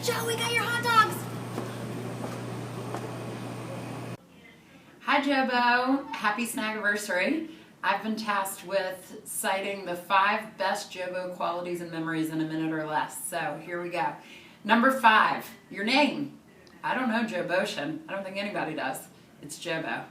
Joe, we got your hot dogs! Hi Jobo, happy Snaggiversary. I've been tasked with citing the 5 best Jobo qualities and memories in a minute or less. So here we go. Number 5, your name. I don't know Joe Boshin. I don't think anybody does. It's Jobo.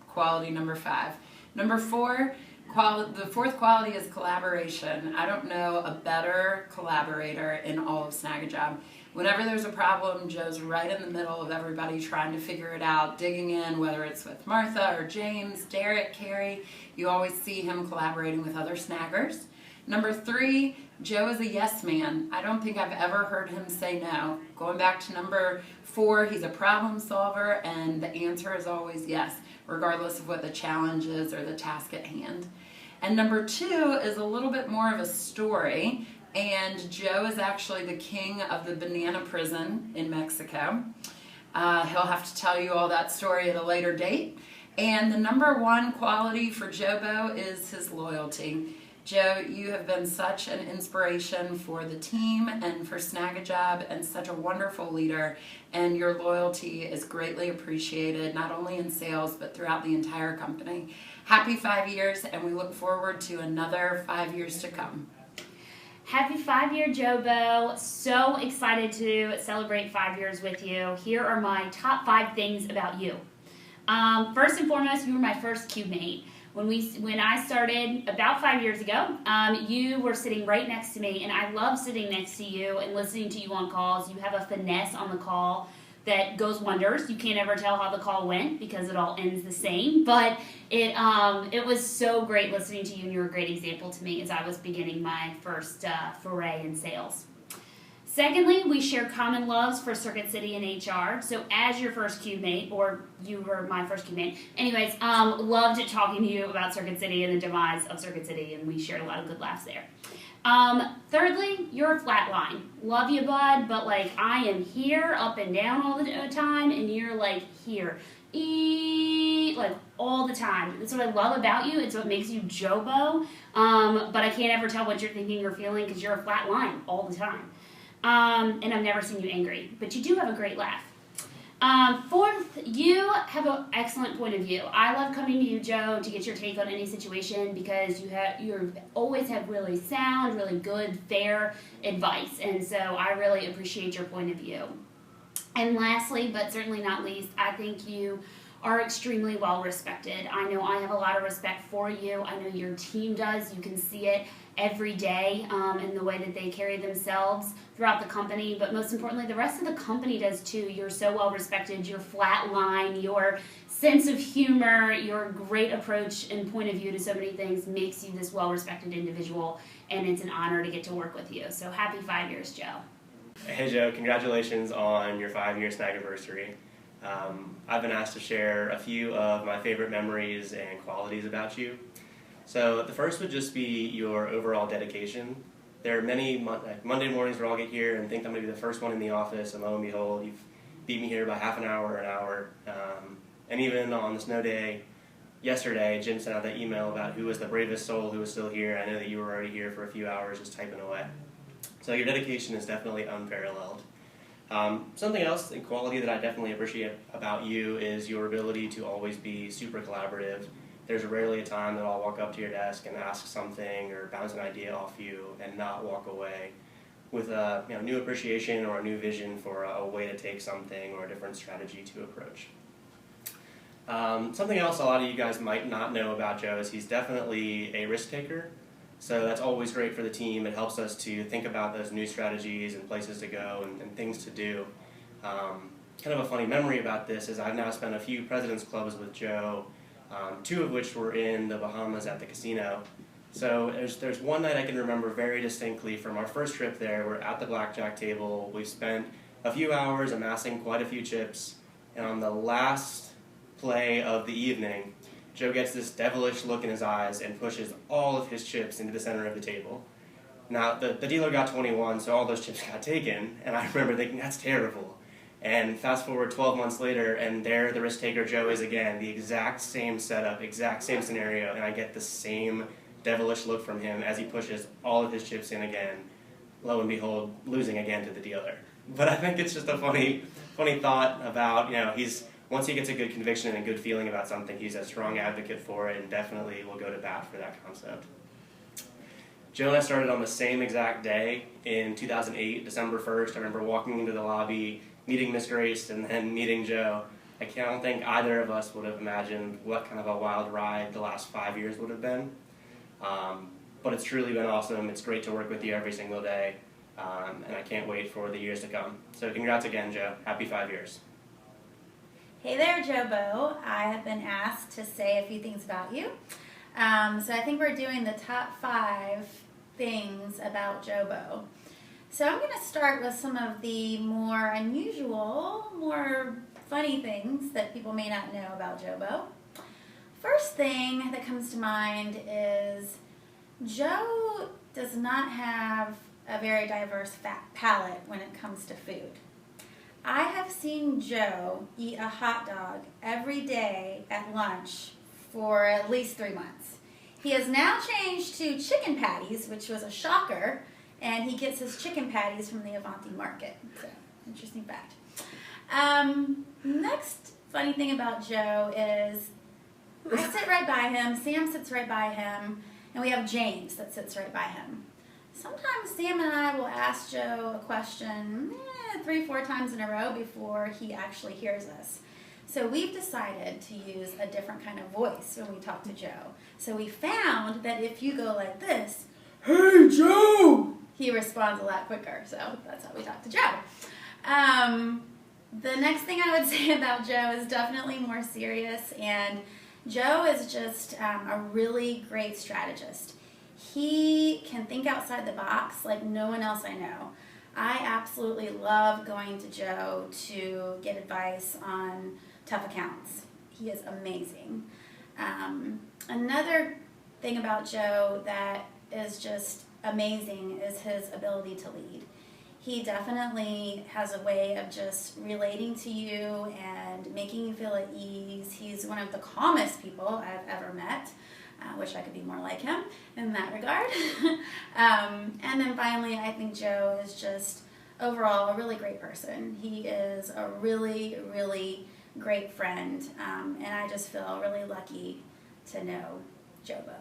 Quality number 5. Number 4, the 4th quality is collaboration. I don't know a better collaborator in all of Snagajob. Whenever there's a problem, Joe's right in the middle of everybody trying to figure it out, digging in, whether it's with Martha or James, Derek, Carrie. You always see him collaborating with other snaggers. Number 3, Joe is a yes man. I don't think I've ever heard him say no. Going back to number 4, he's a problem solver, and the answer is always yes, regardless of what the challenge is or the task at hand. And number 2 is a little bit more of a story. And Joe is actually the king of the banana prison in Mexico. He'll have to tell you all that story at a later date. And the number 1 quality for Jobo is his loyalty. Joe, you have been such an inspiration for the team and for Snagajob, and such a wonderful leader. And your loyalty is greatly appreciated, not only in sales, but throughout the entire company. Happy 5 years, and we look forward to another 5 years to come. Happy 5-year Jobo. So excited to celebrate 5 years with you. Here are my top 5 things about you. First and foremost, you were my first cube mate. When I started about 5 years ago, you were sitting right next to me, and I love sitting next to you and listening to you on calls. You have a finesse on the call that goes wonders. You can't ever tell how the call went because it all ends the same, but it was so great listening to you, and you were a great example to me as I was beginning my first foray in sales. Secondly, we share common loves for Circuit City and HR. So as your first cube mate, or you were my first cube mate, anyways, loved talking to you about Circuit City and the demise of Circuit City, and we shared a lot of good laughs there. Thirdly, you're a flat line. Love you, bud, but like I am here, up and down all the time, and you're like here. Like all the time. That's what I love about you. It's what makes you Jobo. But I can't ever tell what you're thinking or feeling because you're a flat line all the time. And I've never seen you angry, but you do have a great laugh. Fourth, you have an excellent point of view. I love coming to you, Joe, to get your take on any situation because you always have really sound, really good, fair advice, and so I really appreciate your point of view. And lastly, but certainly not least, I think you are extremely well respected. I know I have a lot of respect for you. I know your team does. You can see it every day in the way that they carry themselves throughout the company, but most importantly, the rest of the company does too. You're so well respected. Your flat line, your sense of humor, your great approach and point of view to so many things makes you this well respected individual, and it's an honor to get to work with you. So happy 5 years, Joe. Hey Joe, congratulations on your 5-year Snaggiversary. I've been asked to share a few of my favorite memories and qualities about you. So the first would just be your overall dedication. There are many Monday mornings where I'll get here and think I'm going to be the first one in the office, and lo and behold, you've beat me here by half an hour or an hour. And even on the snow day yesterday, Jim sent out that email about who was the bravest soul who was still here. I know that you were already here for a few hours just typing away. So your dedication is definitely unparalleled. Something else, a quality that I definitely appreciate about you is your ability to always be super collaborative. There's rarely a time that I'll walk up to your desk and ask something or bounce an idea off you and not walk away with a new appreciation or a new vision for a way to take something or a different strategy to approach. Something else a lot of you guys might not know about Joe is he's definitely a risk taker. So that's always great for the team. It helps us to think about those new strategies and places to go and things to do. Kind of a funny memory about this is I've now spent a few President's Clubs with Joe, 2 of which were in the Bahamas at the casino. So there's one night I can remember very distinctly from our first trip there. We're at the blackjack table. We've spent a few hours amassing quite a few chips, and on the last play of the evening, Joe gets this devilish look in his eyes and pushes all of his chips into the center of the table. Now, the dealer got 21, so all those chips got taken, and I remember thinking, that's terrible. And fast forward 12 months later, and there the risk taker Joe is again, the exact same setup, exact same scenario, and I get the same devilish look from him as he pushes all of his chips in again, lo and behold, losing again to the dealer. But I think it's just a funny thought about, once he gets a good conviction and a good feeling about something, he's a strong advocate for it and definitely will go to bat for that concept. Joe and I started on the same exact day in 2008, December 1st. I remember walking into the lobby, meeting Miss Grace, and then meeting Joe. I don't think either of us would have imagined what kind of a wild ride the last 5 years would have been. But it's truly been awesome. It's great to work with you every single day, and I can't wait for the years to come. So congrats again, Joe. Happy 5 years. Hey there, Jobo. I have been asked to say a few things about you. So I think we're doing the top 5 things about Jobo. So I'm going to start with some of the more unusual, more funny things that people may not know about Jobo. First thing that comes to mind is Joe does not have a very diverse palate when it comes to food. I have seen Joe eat a hot dog every day at lunch for at least 3 months. He has now changed to chicken patties, which was a shocker, and he gets his chicken patties from the Avanti Market. So, interesting fact. Next funny thing about Joe is I sit right by him, Sam sits right by him, and we have James that sits right by him. Sometimes Sam and I will ask Joe a question 3-4 times in a row before he actually hears us. So we've decided to use a different kind of voice when we talk to Joe. So we found that if you go like this, "Hey, Joe!" he responds a lot quicker. So that's how we talk to Joe. The next thing I would say about Joe is definitely more serious, and Joe is just a really great strategist. He can think outside the box like no one else I know. I absolutely love going to Joe to get advice on tough accounts. He is amazing. Another thing about Joe that is just amazing is his ability to lead. He definitely has a way of just relating to you and making you feel at ease. He's one of the calmest people I've ever met. Wish I could be more like him in that regard. And then finally, I think Joe is just overall a really great person. He is a really, really great friend, and I just feel really lucky to know Jobo.